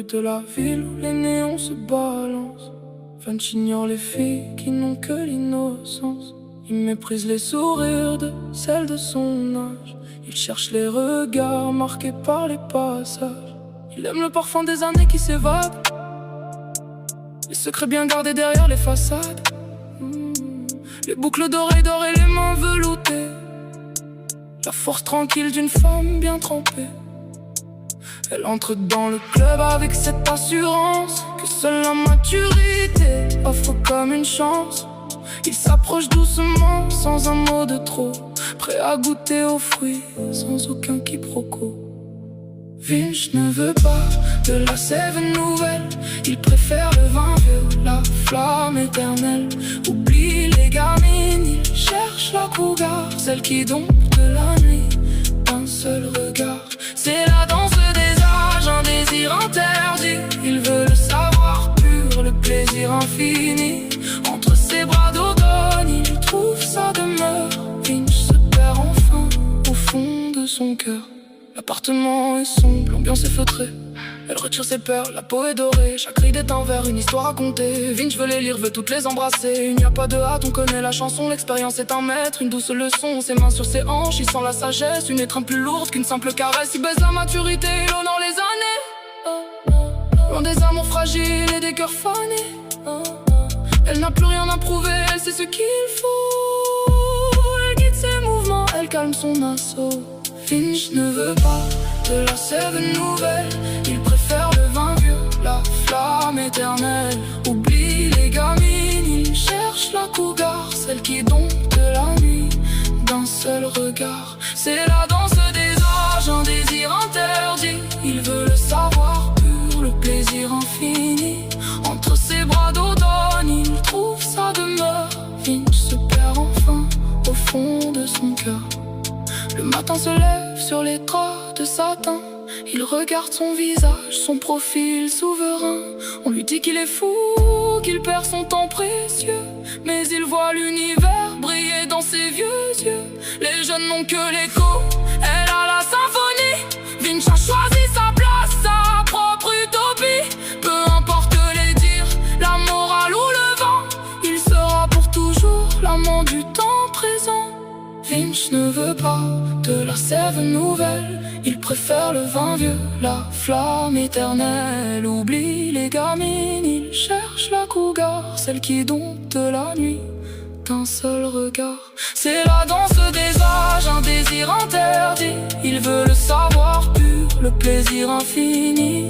de la ville où les néons se balancent. Finch ignore les filles qui n'ont que l'innocence. Il méprise les sourires de celles de son âge. Il cherche les regards marqués par les passages. Il aime le parfum des années qui s'évadent, les secrets bien gardés derrière les façades. Les boucles d'oreilles dorées, les mains veloutées, la force tranquille d'une femme bien trempée. Elle entre dans le club avec cette assurance que seule la maturité offre comme une chance. Il s'approche doucement, sans un mot de trop, prêt à goûter aux fruits, sans aucun quiproquo. Finch ne veut pas de la sève nouvelle, il préfère le vin vieux, la flamme éternelle. Oublie les gamines, il cherche la cougar, celle qui dompte la nuit d'un seul regard. C'est la danse des âges, un désir interdit. Il veut le savoir pur, le plaisir infini. Entre ses bras d'automne, il trouve sa demeure. Finch se perd enfin au fond de son cœur. L'appartement est sombre, l'ambiance est feutrée. Elle retire ses peurs, la peau est dorée. Chaque ride est un vers, une histoire à compter. Finch veut les lire, veut toutes les embrasser. Il n'y a pas de hâte, on connaît la chanson. L'expérience est un maître, une douce leçon. Ses mains sur ses hanches, il sent la sagesse. Une étreinte plus lourde qu'une simple caresse. Il baise la maturité, il honore les années. Loin des amours fragiles et des cœurs fanés. Elle n'a plus rien à prouver, elle sait ce qu'il faut. Elle guide ses mouvements, elle calme son assaut. Finch ne veut pas de la sève nouvelle, il préfère le vin vieux, la flamme éternelle. Oublie les gamines, il cherche la cougar, celle qui dompte la nuit d'un seul regard. C'est la danse des âges, un désir interdit. Il veut le savoir pur, le plaisir infini. Entre ses bras d'automne, il trouve sa demeure. Finch se perd enfin au fond de son cœur. Le matin se lève sur les draps de satin. Il regarde son visage, son profil souverain. On lui dit qu'il est fou, qu'il perd son temps précieux, mais il voit l'univers briller dans ses vieux yeux. Les jeunes n'ont que l'écho, elle a la symphonie. Finch a choisi sa place, sa propre utopie. Peu importe les dires, la morale ou le vent, il sera pour toujours l'amant du temps présent. Finch ne veut pas de la sève nouvelle, il préfère le vin vieux, la flamme éternelle. Oublie les gamines, il cherche la cougar, celle qui dompte la nuit d'un seul regard. C'est la danse des âges, un désir interdit. Il veut le savoir pur, le plaisir infini.